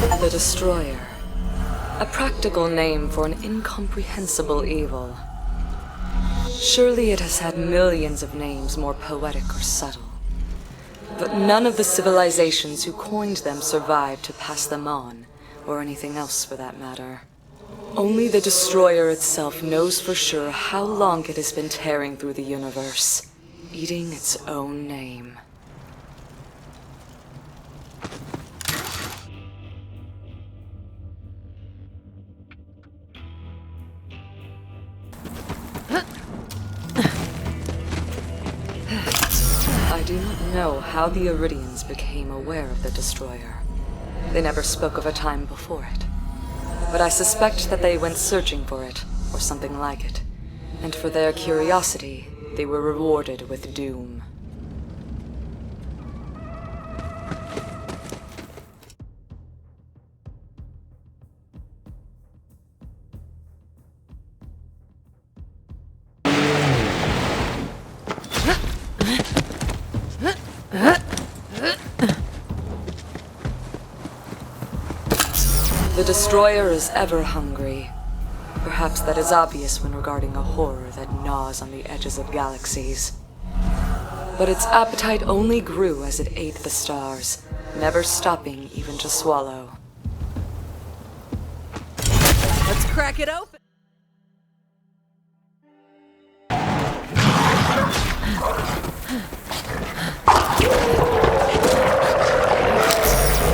The Destroyer. A practical name for an incomprehensible evil. Surely it has had millions of names more poetic or subtle. But none of the civilizations who coined them survived to pass them on, or anything else for that matter. Only the Destroyer itself knows for sure how long it has been tearing through the universe, eating its own name. I do not know how the Eridians became aware of the Destroyer. They never spoke of a time before it. But I suspect that they went searching for it, or something like it. And for their curiosity, they were rewarded with doom. The Destroyer is ever hungry. Perhaps that is obvious when regarding a horror that gnaws on the edges of galaxies. But its appetite only grew as it ate the stars, never stopping even to swallow. Let's crack it open!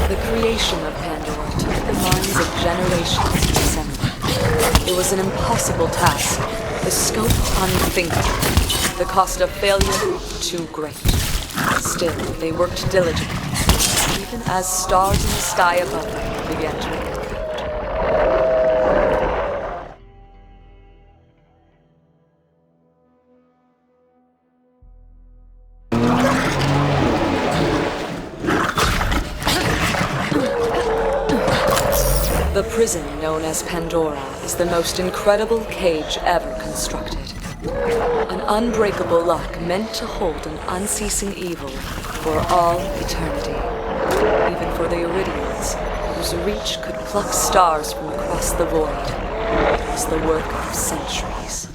The creation of Pandora took the minds of generations to assemble. It was an impossible task, the scope unthinkable, the cost of failure too great. Still, they worked diligently, even as stars in the sky above them began to appear. The prison known as Pandora is the most incredible cage ever constructed. An unbreakable lock meant to hold an unceasing evil for all eternity. Even for the Eridians, whose reach could pluck stars from across the void. It was the work of centuries.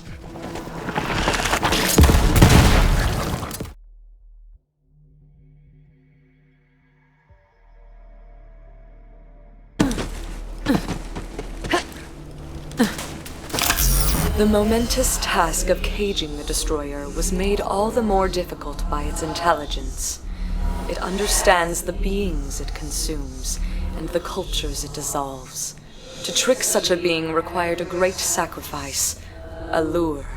The momentous task of caging the Destroyer was made all the more difficult by its intelligence. It understands the beings it consumes and the cultures it dissolves. To trick such a being required a great sacrifice, a lure.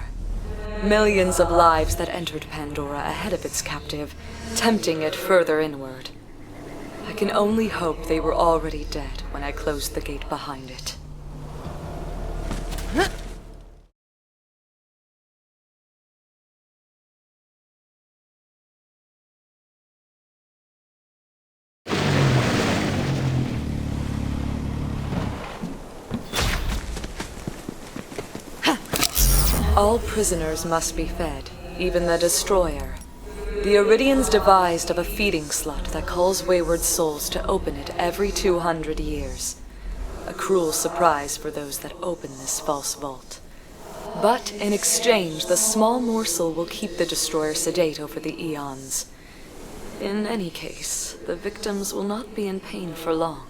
Millions of lives that entered Pandora ahead of its captive, tempting it further inward. I can only hope they were already dead when I closed the gate behind it. All prisoners must be fed, even the Destroyer. The Eridians devised of a feeding slot that calls wayward souls to open it every 200 years. A cruel surprise for those that open this false vault. But in exchange, the small morsel will keep the Destroyer sedate over the eons. In any case, the victims will not be in pain for long.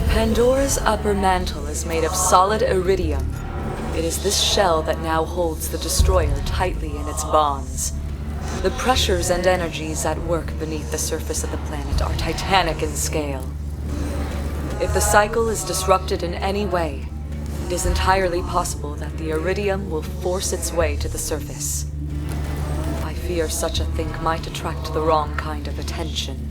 Pandora's upper mantle is made of solid iridium. It is this shell that now holds the Destroyer tightly in its bonds. The pressures and energies at work beneath the surface of the planet are titanic in scale. If the cycle is disrupted in any way, it is entirely possible that the iridium will force its way to the surface. I fear such a thing might attract the wrong kind of attention.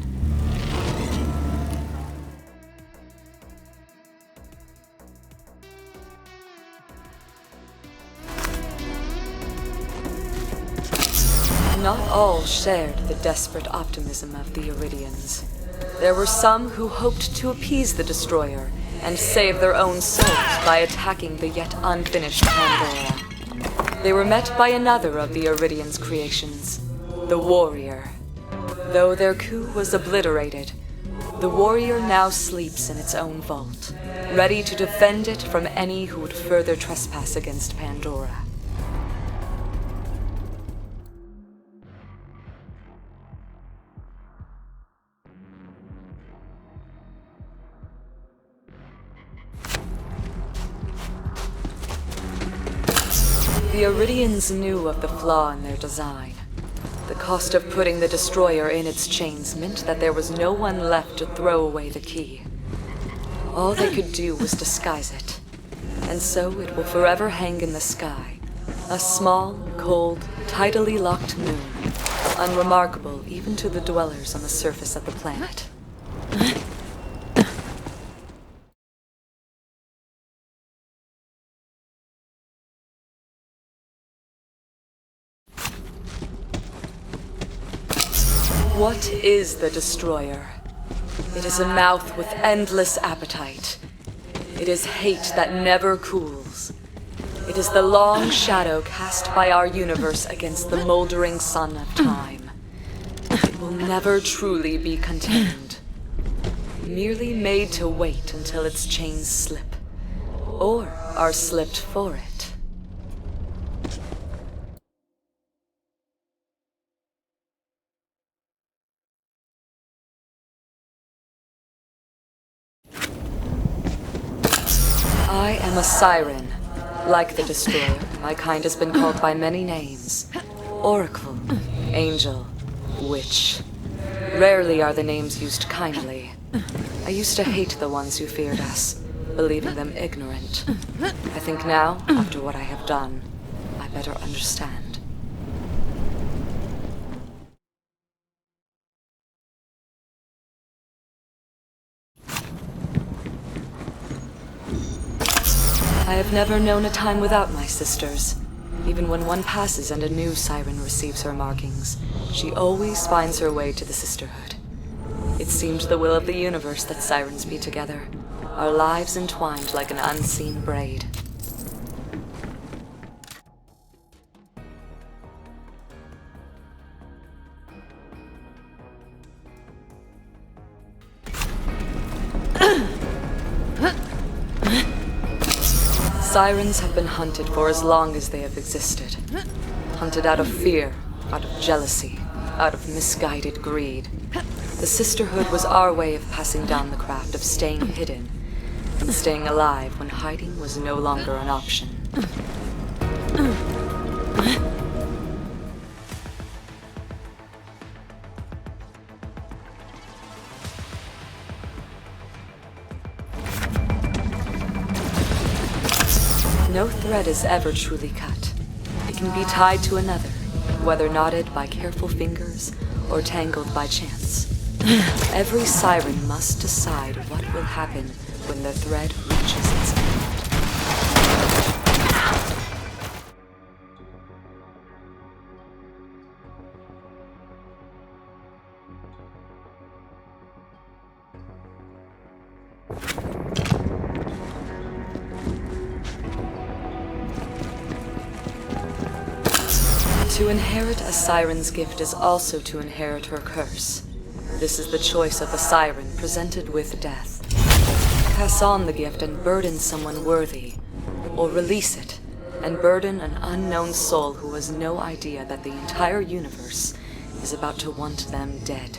Not all shared the desperate optimism of the Eridians. There were some who hoped to appease the Destroyer and save their own souls by attacking the yet unfinished Pandora. They were met by another of the Eridian's creations, the Warrior. Though their coup was obliterated, the Warrior now sleeps in its own vault, ready to defend it from any who would further trespass against Pandora. The Eridians knew of the flaw in their design. The cost of putting the destroyer in its chains meant that there was no one left to throw away the key. All they could do was disguise it, and so it will forever hang in the sky, a small, cold, tidally locked moon, unremarkable even to the dwellers on the surface of the planet. What is the destroyer? It is a mouth with endless appetite. It is hate that never cools. It is the long shadow cast by our universe against the moldering sun of time. It will never truly be contained. Merely made to wait until its chains slip, or are slipped for it. I am a siren. Like the destroyer, my kind has been called by many names. Oracle, angel, witch. Rarely are the names used kindly. I used to hate the ones who feared us, believing them ignorant. I think now, after what I have done, I better understand. I have never known a time without my sisters. Even when one passes and a new siren receives her markings, she always finds her way to the sisterhood. It seemed the will of the universe that sirens be together, our lives entwined like an unseen braid. Sirens have been hunted for as long as they have existed. Hunted out of fear, out of jealousy, out of misguided greed. The sisterhood was our way of passing down the craft of staying hidden, and staying alive when hiding was no longer an option. No thread is ever truly cut. It can be tied to another, whether knotted by careful fingers or tangled by chance. Every siren must decide what will happen when the thread reaches its end. To inherit a siren's gift is also to inherit her curse. This is the choice of the siren presented with death. Pass on the gift and burden someone worthy, or release it and burden an unknown soul who has no idea that the entire universe is about to want them dead.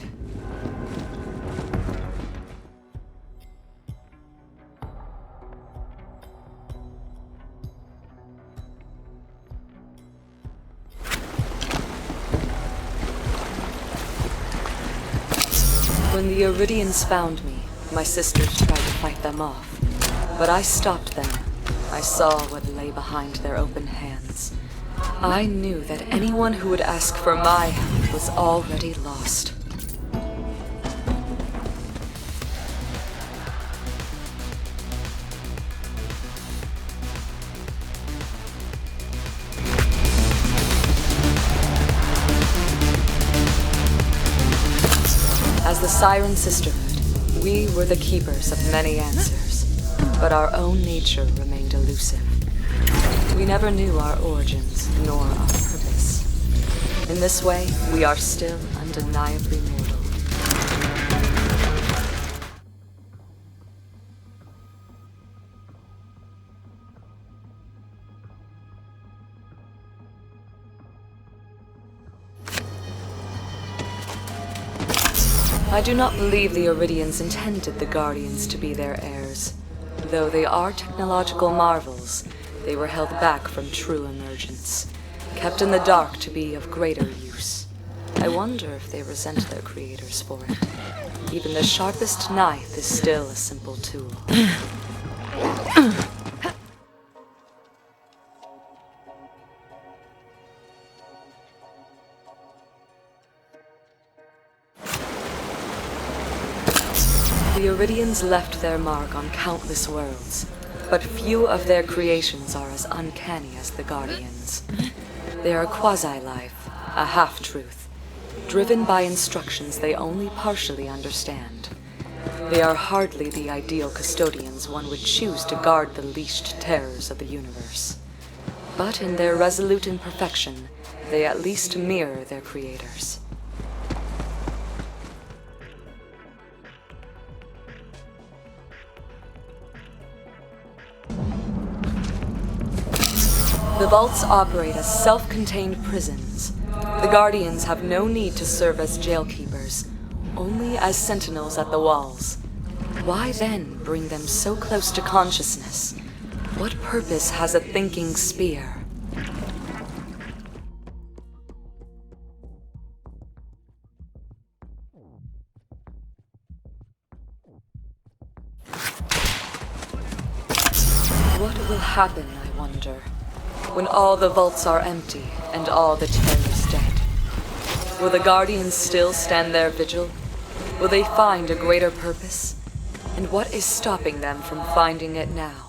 When the Eridians found me, my sisters tried to fight them off. But I stopped them. I saw what lay behind their open hands. I knew that anyone who would ask for my help was already lost. As the Siren Sisterhood, we were the keepers of many answers. but our own nature remained elusive. We never knew our origins, nor our purpose. In this way, we are still undeniably mortal. I do not believe the Eridians intended the Guardians to be their heirs. Though they are technological marvels, they were held back from true emergence, kept in the dark to be of greater use. I wonder if they resent their creators for it. Even the sharpest knife is still a simple tool. The Eridians left their mark on countless worlds, but few of their creations are as uncanny as the Guardians. They are quasi-life, a half-truth, driven by instructions they only partially understand. They are hardly the ideal custodians one would choose to guard the leashed terrors of the universe. But in their resolute imperfection, they at least mirror their creators. The vaults operate as self-contained prisons. The Guardians have no need to serve as jailkeepers, only as sentinels at the walls. Why then bring them so close to consciousness? What purpose has a thinking spear? What will happen, I wonder, when all the vaults are empty and all the terrors dead? Will the Guardians still stand their vigil? Will they find a greater purpose? And what is stopping them from finding it now?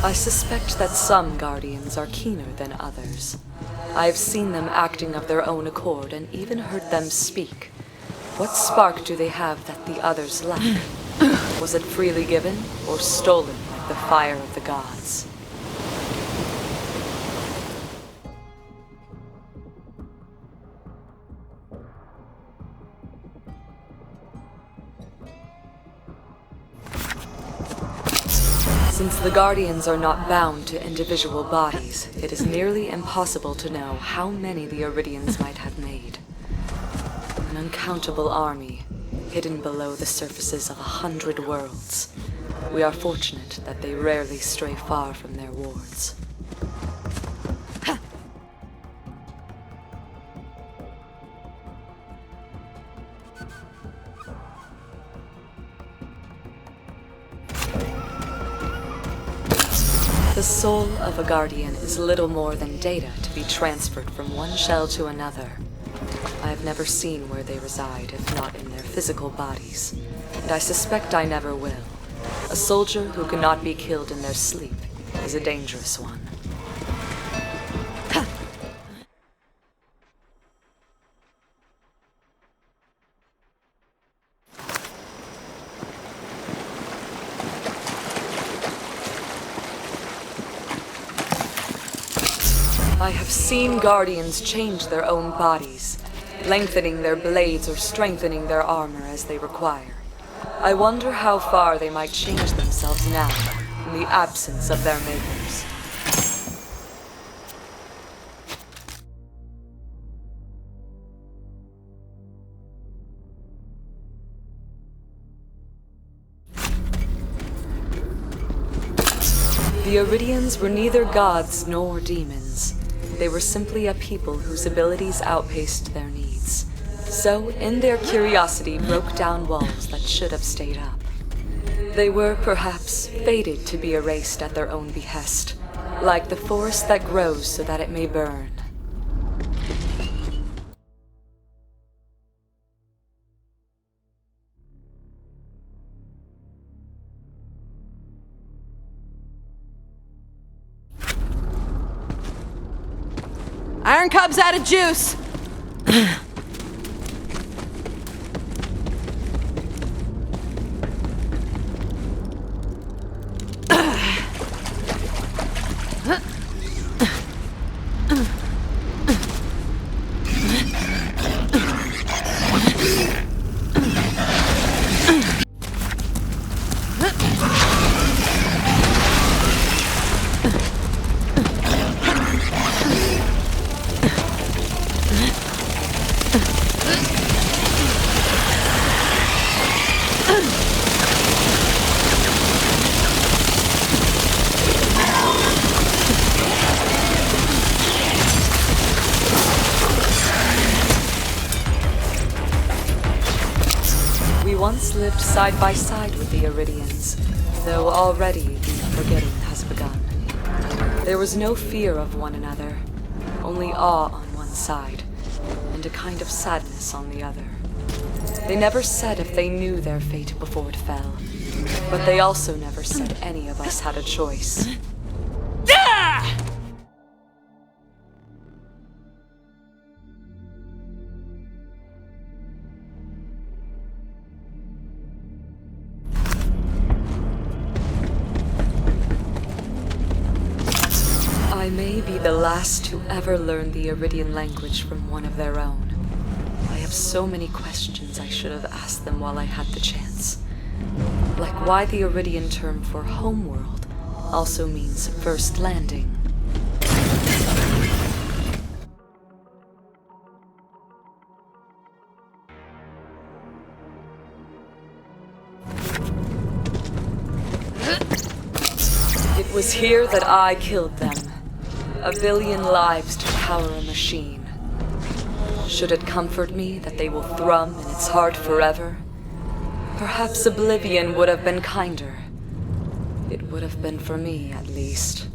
I suspect that some Guardians are keener than others. I've seen them acting of their own accord and even heard them speak. What spark do they have that the others lack? Was it freely given or stolen like the fire of the gods? Since the Guardians are not bound to individual bodies, it is nearly impossible to know how many the Eridians might have made. An uncountable army, hidden below the surfaces of 100 worlds. We are fortunate that they rarely stray far from their wards. The soul of a Guardian is little more than data to be transferred from one shell to another. I have never seen where they reside, if not in their physical bodies, and I suspect I never will. A soldier who cannot be killed in their sleep is a dangerous one. I have seen Guardians change their own bodies, lengthening their blades or strengthening their armor as they require. I wonder how far they might change themselves now, in the absence of their makers. The Eridians were neither gods nor demons. They were simply a people whose abilities outpaced their needs. So, in their curiosity, broke down walls that should have stayed up. They were, perhaps, fated to be erased at their own behest, like the forest that grows so that it may burn. Iron Cub's out of juice! Once lived side by side with the Eridians, though already the forgetting has begun. There was no fear of one another, only awe on one side, and a kind of sadness on the other. They never said if they knew their fate before it fell, but they also never said any of us had a choice. I may be the last to ever learn the Eridian language from one of their own. I have so many questions I should have asked them while I had the chance. Like why the Eridian term for homeworld also means first landing. It was here that I killed them. 1 billion lives to power a machine. Should it comfort me that they will thrum in its heart forever? Perhaps oblivion would have been kinder. It would have been for me, at least.